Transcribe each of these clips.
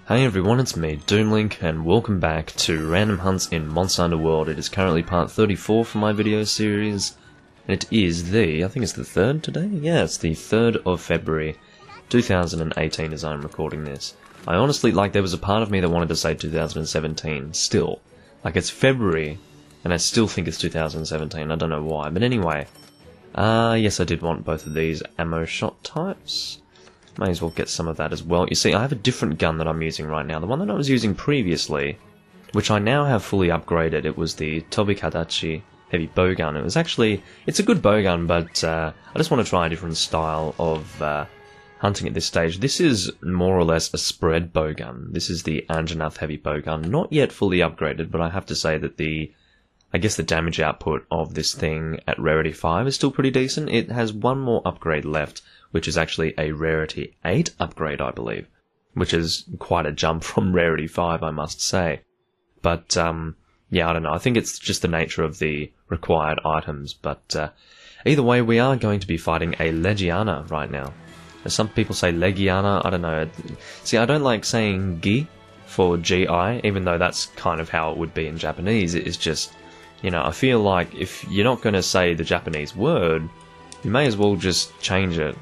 Hey everyone, it's me, Doomlink, and welcome back to Random Hunts in Monster Underworld. It is currently part 34 for my video series, and it is I think it's the 3rd today? Yeah, it's the 3rd of February, 2018 as I'm recording this. I honestly, there was a part of me that wanted to say 2017, still. It's February, and I still think it's 2017, I don't know why, but anyway. Yes, I did want both of these ammo shot types. May as well get some of that as well. You see, I have a different gun that I'm using right now. The one that I was using previously, which I now have fully upgraded, it was the Tobikadachi heavy bowgun. It's a good bowgun, but I just want to try a different style of hunting at this stage. This is more or less a spread bowgun. This is the Anjanath heavy bowgun. Not yet fully upgraded, but I have to say that the damage output of this thing at Rarity 5 is still pretty decent. It has one more upgrade left, which is actually a Rarity 8 upgrade, I believe, which is quite a jump from Rarity 5, I must say. But, yeah, I don't know, I think it's just the nature of the required items, but either way, we are going to be fighting a Legiana right now. As some people say Legiana, I don't know. See, I don't like saying Gi for GI, even though that's kind of how it would be in Japanese. It is just, you know, I feel like if you're not going to say the Japanese word, you may as well just change it.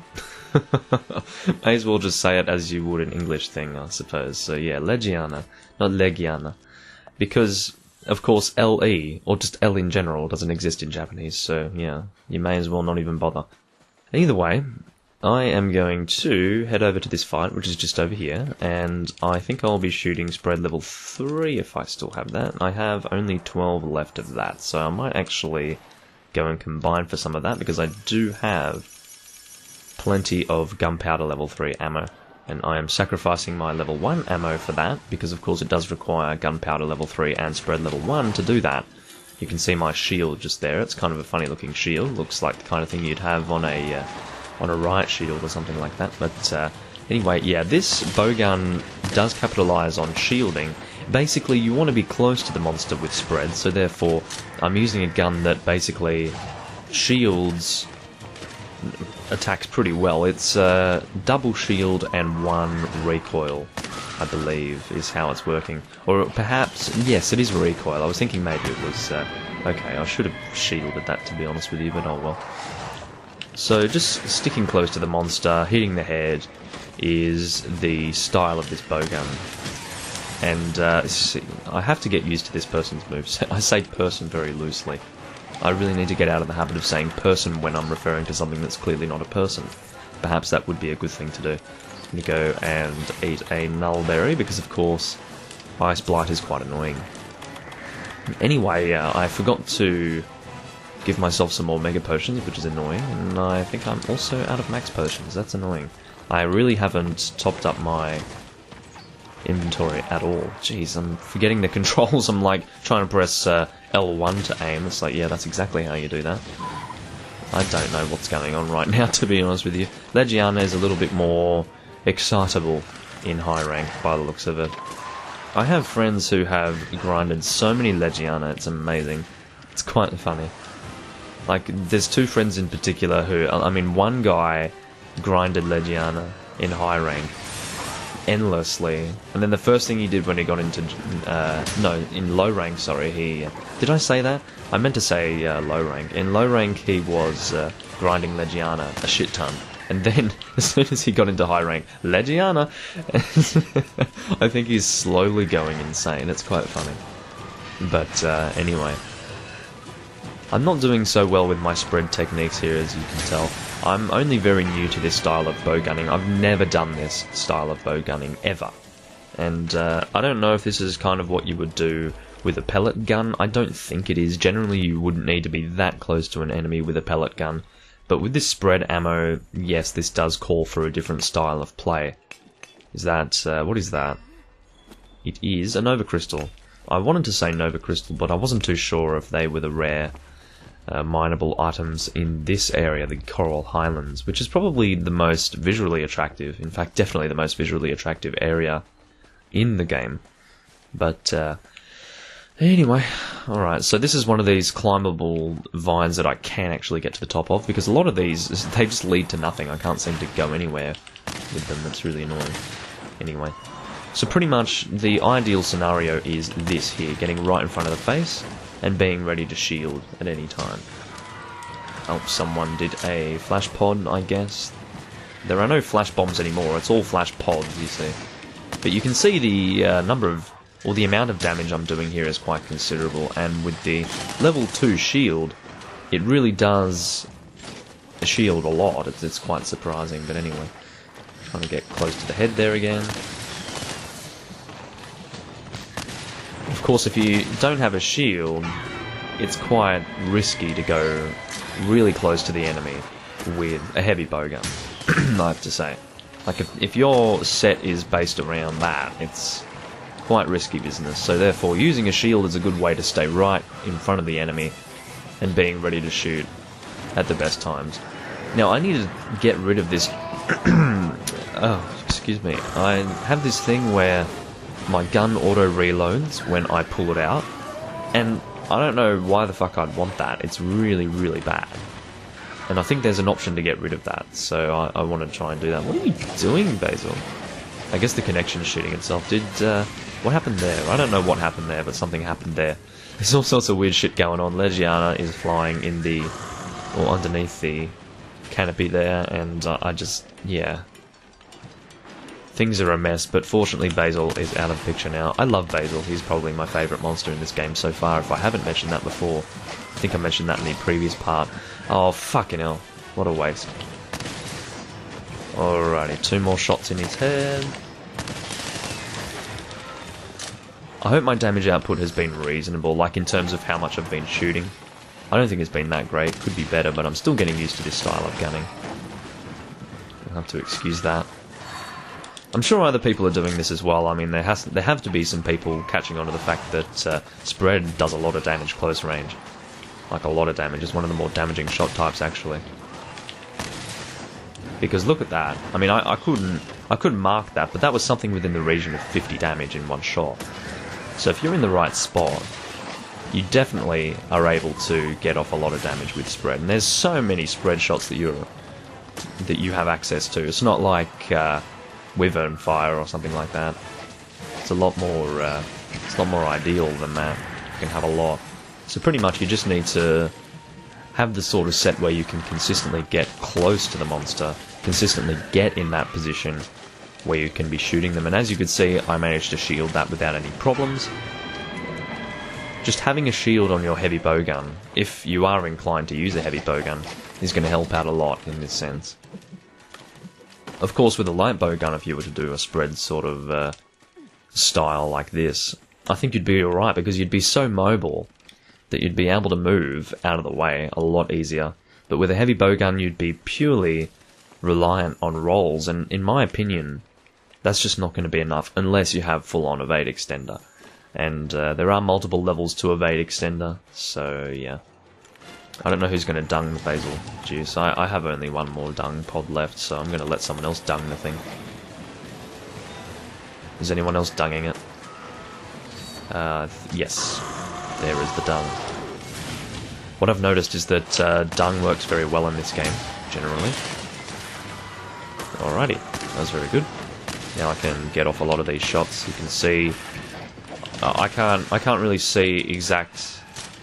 May as well just say it as you would an English thing, I suppose. So yeah, Legiana, not Legiana. Because, of course, LE, or just L in general, doesn't exist in Japanese, so yeah, you may as well not even bother. Either way, I am going to head over to this fight, which is just over here, and I think I'll be shooting spread level 3 if I still have that. I have only 12 left of that, so I might actually go and combine for some of that, because I do have plenty of gunpowder level 3 ammo, and I am sacrificing my level 1 ammo for that, because of course it does require gunpowder level 3 and spread level 1 to do that. You can see my shield just there. It's kind of a funny looking shield, looks like the kind of thing you'd have on a riot shield or something like that, but anyway, yeah, this bowgun does capitalize on shielding. Basically, you want to be close to the monster with spread, so therefore I'm using a gun that basically shields attacks pretty well. It's double shield and 1 recoil, I believe, is how it's working. Or perhaps, yes, it is recoil. I was thinking maybe it was, okay, I should have shielded that, to be honest with you, but oh well. So just sticking close to the monster, hitting the head, is the style of this bowgun. And see, I have to get used to this person's moves. I say person very loosely. I really need to get out of the habit of saying person when I'm referring to something that's clearly not a person. Perhaps that would be a good thing to do. I'm going to go and eat a nullberry, because of course Ice Blight is quite annoying. Anyway, I forgot to give myself some more mega potions, which is annoying, and I think I'm also out of max potions. That's annoying. I really haven't topped up my inventory at all. Jeez, I'm forgetting the controls. I'm like trying to press L1 to aim. It's like, yeah, that's exactly how you do that. I don't know what's going on right now, to be honest with you. Legiana is a little bit more excitable in high rank by the looks of it. I have friends who have grinded so many Legiana, it's amazing. It's quite funny. Like, there's 2 friends in particular who, I mean, one guy grinded Legiana in high rank endlessly, and then the first thing he did when he got into, in low rank, sorry, did I say that? I meant to say low rank. In low rank he was grinding Legiana a shit ton, and then as soon as he got into high rank, Legiana, I think he's slowly going insane. It's quite funny. But anyway, I'm not doing so well with my spread techniques here, as you can tell. I'm only very new to this style of bowgunning. I've never done this style of bowgunning, ever. And I don't know if this is kind of what you would do with a pellet gun. I don't think it is. Generally, you wouldn't need to be that close to an enemy with a pellet gun. But with this spread ammo, yes, this does call for a different style of play. Is that, what is that? It is a Nova Crystal. I wanted to say Nova Crystal, but I wasn't too sure if they were the rare mineable items in this area, the Coral Highlands, which is probably the most visually attractive, in fact definitely the most visually attractive area in the game. But anyway, alright, so this is one of these climbable vines that I can actually get to the top of, because a lot of these, they just lead to nothing. I can't seem to go anywhere with them. That's really annoying. Anyway, So pretty much the ideal scenario is this here, getting right in front of the face and being ready to shield at any time. Oh, someone did a flash pod, I guess. There are no flash bombs anymore, it's all flash pods, you see. But you can see the number of, or the amount of damage I'm doing here is quite considerable, and with the level 2 shield, it really does shield a lot. It's quite surprising, but anyway. Trying to get close to the head there again. Of course, if you don't have a shield, it's quite risky to go really close to the enemy with a heavy bowgun, I have to say. Like, if your set is based around that, it's quite risky business. So therefore, using a shield is a good way to stay right in front of the enemy and being ready to shoot at the best times. Now, I need to get rid of this... oh, excuse me. I have this thing where my gun auto-reloads when I pull it out, and I don't know why the fuck I'd want that. It's really, really bad. And I think there's an option to get rid of that, so I want to try and do that. What are you doing, Basil? I guess the connection's shooting itself. What happened there? I don't know what happened there, but something happened there. There's all sorts of weird shit going on. Legiana is flying in the... or underneath the canopy there, and yeah. Things are a mess, but fortunately Basil is out of the picture now. I love Basil. He's probably my favourite monster in this game so far, if I haven't mentioned that before. I think I mentioned that in the previous part. Oh, fucking hell. What a waste. Alrighty, 2 more shots in his head. I hope my damage output has been reasonable, like in terms of how much I've been shooting. I don't think it's been that great. Could be better, but I'm still getting used to this style of gunning. I'll have to excuse that. I'm sure other people are doing this as well. I mean, there have to be some people catching on to the fact that spread does a lot of damage close range. Like, a lot of damage. It's one of the more damaging shot types, actually. Because look at that. I mean, I couldn't mark that, but that was something within the region of 50 damage in one shot. So if you're in the right spot, you definitely are able to get off a lot of damage with spread. And there's so many spread shots that you have access to. It's not like Wyvern Fire or something like that. It's a lot more ideal than that. You can have a lot. So pretty much you just need to have the sort of set where you can consistently get close to the monster, consistently get in that position where you can be shooting them. And as you can see, I managed to shield that without any problems. Just having a shield on your heavy bowgun, if you are inclined to use a heavy bowgun, is going to help out a lot in this sense. Of course, with a light bowgun, if you were to do a spread sort of style like this, I think you'd be alright, because you'd be so mobile that you'd be able to move out of the way a lot easier. But with a heavy bowgun, you'd be purely reliant on rolls, and in my opinion, that's just not going to be enough unless you have full-on evade extender. And there are multiple levels to evade extender, so yeah. I don't know who's going to dung the Basil juice. I have only one more dung pod left, so I'm going to let someone else dung the thing. Is anyone else dunging it? Yes. There is the dung. What I've noticed is that dung works very well in this game, generally. Alrighty, that was very good. Now I can get off a lot of these shots. You can see... I can't really see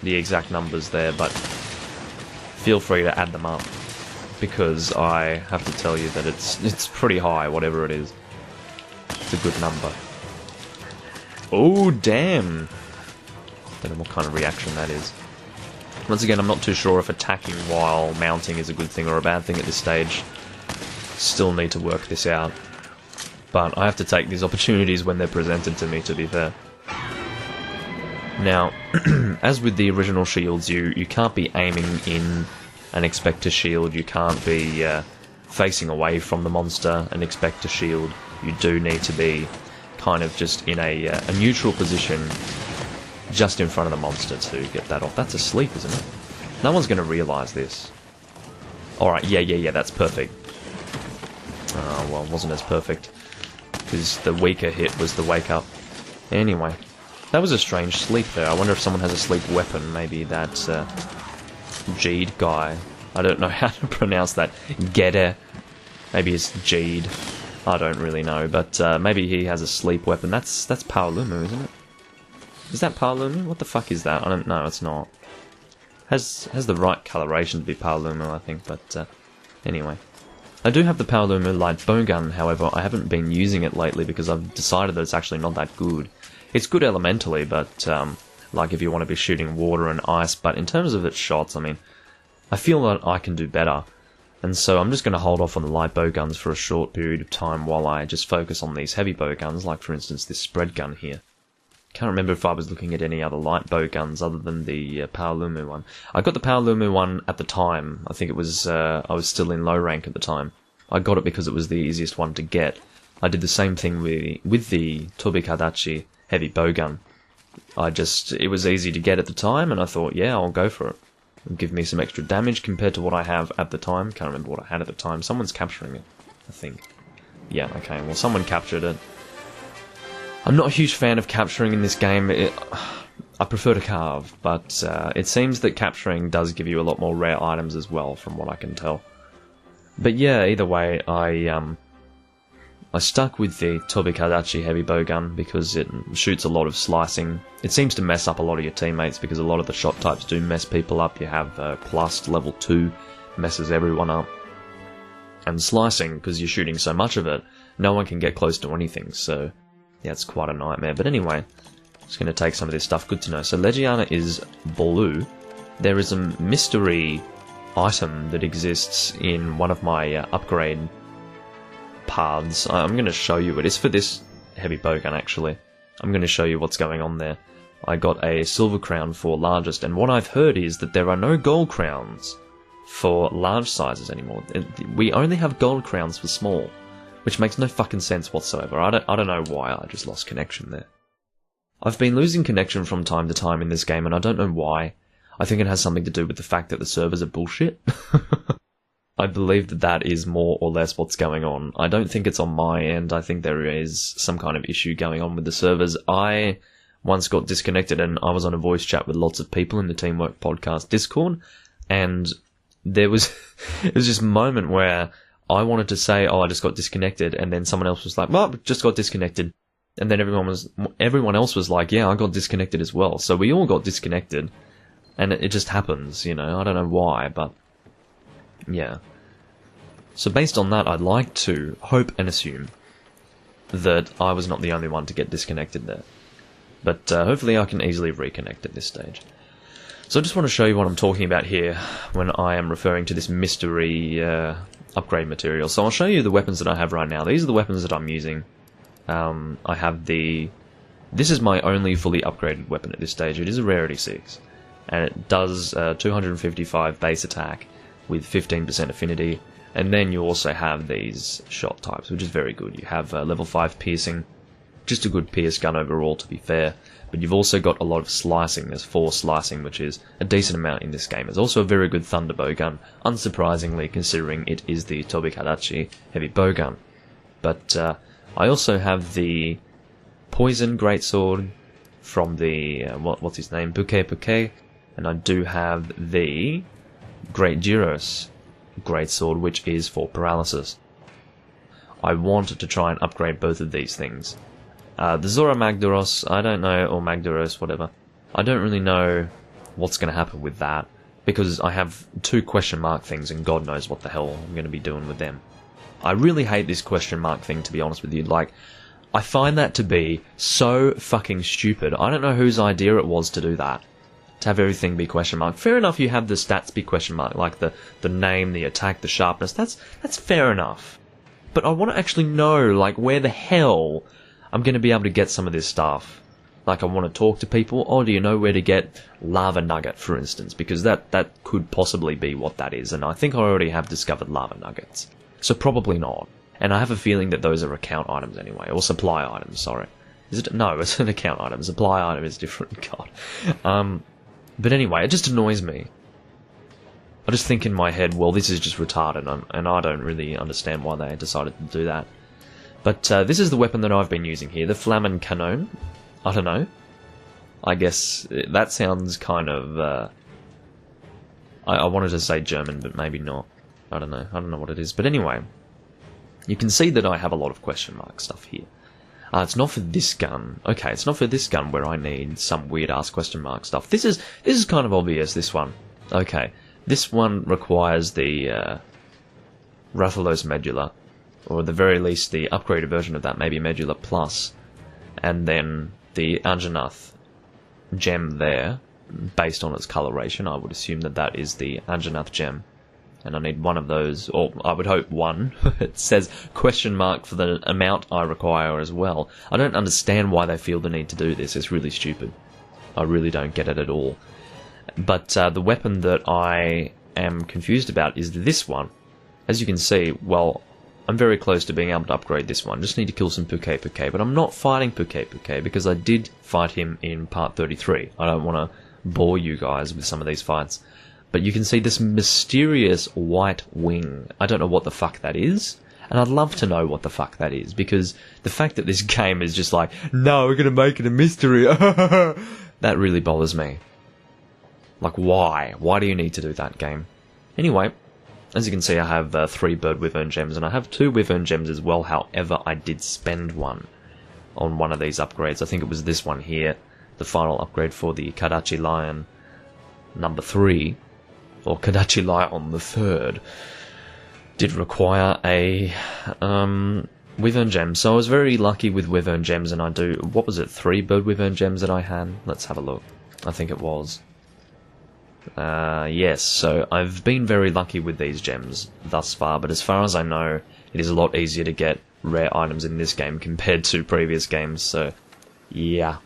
the exact numbers there, but feel free to add them up, because I have to tell you that it's pretty high, whatever it is. It's a good number. Oh, damn! Don't know what kind of reaction that is. Once again, I'm not too sure if attacking while mounting is a good thing or a bad thing at this stage. Still need to work this out. But I have to take these opportunities when they're presented to me, to be fair. Now, as with the original shields, you can't be aiming in and expect to shield. You can't be facing away from the monster and expect to shield. You do need to be kind of just in a neutral position just in front of the monster to get that off. That's asleep, isn't it? No one's going to realise this. Alright, yeah, that's perfect. Oh, well, it wasn't as perfect, because the weaker hit was the wake up. Anyway, that was a strange sleep there. I wonder if someone has a sleep weapon. Maybe that Jeed guy. I don't know how to pronounce that. Gede. Maybe it's Jeed. I don't really know, but maybe he has a sleep weapon. That's Paolumu, isn't it? Is that Paolumu? What the fuck is that? I don't know, it's not. Has the right coloration to be Paolumu, I think, but anyway. I do have the Paolumu light bowgun, however, I haven't been using it lately because I've decided that it's actually not that good. It's good elementally, but like if you want to be shooting water and ice, but in terms of its shots, I mean, I feel that I can do better. And so I'm just going to hold off on the light bowguns for a short period of time while I just focus on these heavy bowguns, like for instance this spread gun here. Can't remember if I was looking at any other light bowguns other than the Paolumu one. I got the Paolumu one at the time. I think it was, I was still in low rank at the time. I got it because it was the easiest one to get. I did the same thing with the Tobikadachi heavy bowgun. It was easy to get at the time, and I thought, yeah, I'll go for it. It'll give me some extra damage compared to what I have at the time. Can't remember what I had at the time. Someone's capturing it, I think. Yeah, okay, well, someone captured it. I'm not a huge fan of capturing in this game. I prefer to carve, but it seems that capturing does give you a lot more rare items as well, from what I can tell. But yeah, either way, I stuck with the Tobikadachi heavy bowgun because it shoots a lot of slicing. It seems to mess up a lot of your teammates because a lot of the shot types do mess people up. You have plus level 2, messes everyone up. And slicing, because you're shooting so much of it, no one can get close to anything, so yeah, it's quite a nightmare. But anyway, just going to take some of this stuff, good to know. So Legiana is blue. There is a mystery item that exists in one of my upgrade paths. I'm going to show you it. It's for this heavy bowgun, actually. I'm going to show you what's going on there. I got a silver crown for largest, and what I've heard is that there are no gold crowns for large sizes anymore. We only have gold crowns for small, which makes no fucking sense whatsoever. I don't know why. I just lost connection there. I've been losing connection from time to time in this game, and I don't know why. I think it has something to do with the fact that the servers are bullshit. I believe that that is more or less what's going on. I don't think it's on my end. I think there is some kind of issue going on with the servers. I once got disconnected and I was on a voice chat with lots of people in the Teamwork Podcast Discord, and there was it was this moment where I wanted to say, oh, I just got disconnected, and then someone else was like, well, just got disconnected. And then everyone else was like, yeah, I got disconnected as well. So we all got disconnected, and it just happens, you know. I don't know why, but yeah. So based on that, I'd like to hope and assume that I was not the only one to get disconnected there. But hopefully I can easily reconnect at this stage. So I just want to show you what I'm talking about here when I am referring to this mystery upgrade material. So I'll show you the weapons that I have right now. These are the weapons that I'm using. I have this is my only fully upgraded weapon at this stage. It is a rarity 6, and it does 255 base attack with 15% affinity, and then you also have these shot types, which is very good. You have level 5 piercing, just a good pierce gun overall, to be fair, but you've also got a lot of slicing. There's 4 slicing, which is a decent amount in this game. There's also a very good thunder bowgun, unsurprisingly, considering it is the Tobikadachi heavy bowgun. But I also have the poison greatsword from the what's his name, Buke, and I do have the Great Gyros greatsword, which is for paralysis. I wanted to try and upgrade both of these things. The Zora Magdaros, I don't know, or Magdaros, whatever. I don't really know what's going to happen with that, because I have 2 question mark things, and God knows what the hell I'm going to be doing with them. I really hate this question mark thing, to be honest with you. Like, I find that to be so fucking stupid. I don't know whose idea it was to do that. To have everything be question mark. Fair enough, you have the stats be question mark, like the name, the attack, the sharpness. That's fair enough. But I want to actually know, like, where the hell I'm going to be able to get some of this stuff. Like, I want to talk to people. Oh, do you know where to get lava nugget, for instance? Because that could possibly be what that is. And I think I already have discovered lava nuggets. So probably not. And I have a feeling that those are account items anyway. Or supply items, sorry. Is it? No, it's an account item. Supply item is different. God. But anyway, it just annoys me. I just think in my head, well, this is just retarded, and I don't really understand why they decided to do that. But this is the weapon that I've been using here, the Flammen Kanon. I don't know. I guess that sounds kind of... I wanted to say German, but maybe not. I don't know what it is. But anyway, You can see that I have a lot of question mark stuff here. It's not for this gun. Okay, it's not for this gun where I need some weird-ass question mark stuff. This is kind of obvious, this one. Okay, this one requires the Rathalos Medulla, or at the very least the upgraded version of that, maybe Medulla Plus, and then the Anjanath gem there, based on its coloration. I would assume that that is the Anjanath gem. And I need one of those, or I would hope one. It says question mark for the amount I require as well. I don't understand why they feel the need to do this. It's really stupid. I really don't get it at all. But the weapon that I am confused about is this one. As you can see, well, I'm very close to being able to upgrade this one. Just need to kill some Puke, but I'm not fighting Puke because I did fight him in part 33. I don't want to bore you guys with some of these fights. But you can see this mysterious white wing. I don't know what the fuck that is. And I'd love to know what the fuck that is. Because the fact that this game is just like, no, we're going to make it a mystery. That really bothers me. Like, why? Why do you need to do that, game? Anyway, as you can see, I have 3 bird wyvern gems. And I have 2 wyvern gems as well. However, I did spend one on one of these upgrades. I think it was this one here. The final upgrade for the Kadachi Lion number 3. Or Kadachi Lion the 3rd, did require a wyvern gem. So I was very lucky with wyvern gems, and I do, what was it, 3 bird wyvern gems that I had? Let's have a look. I think it was. Yes, so I've been very lucky with these gems thus far, but as far as I know, it is a lot easier to get rare items in this game compared to previous games, so yeah.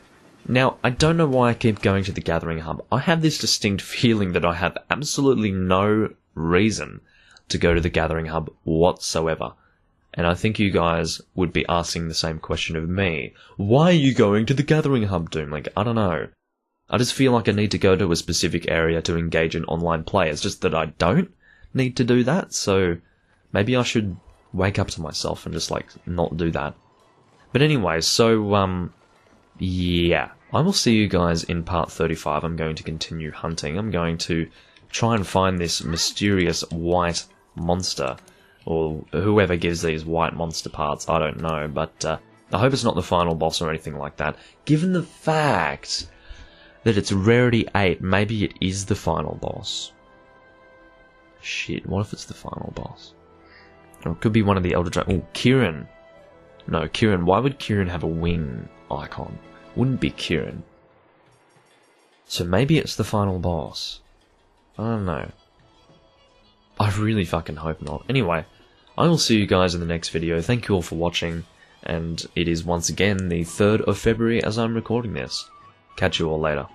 Now, I don't know why I keep going to the Gathering Hub. I have this distinct feeling that I have absolutely no reason to go to the Gathering Hub whatsoever. And I think you guys would be asking the same question of me. Why are you going to the Gathering Hub, Doomlink? I don't know. I just feel like I need to go to a specific area to engage in online play. It's just that I don't need to do that, so maybe I should wake up to myself and just, like, not do that. But anyway, so, yeah, I will see you guys in part 35. I'm going to continue hunting. I'm going to try and find this mysterious white monster, or whoever gives these white monster parts, I don't know, but I hope it's not the final boss or anything like that. Given the fact that it's rarity 8, maybe it is the final boss. Shit, what if it's the final boss? Or it could be one of the Elder Dragon. Oh, Kieran. No, Kieran. Why would Kieran have a wing icon? Wouldn't be Kieran. So maybe it's the final boss. I don't know. I really fucking hope not. Anyway, I will see you guys in the next video. Thank you all for watching. And it is once again the 3rd of February as I'm recording this. Catch you all later.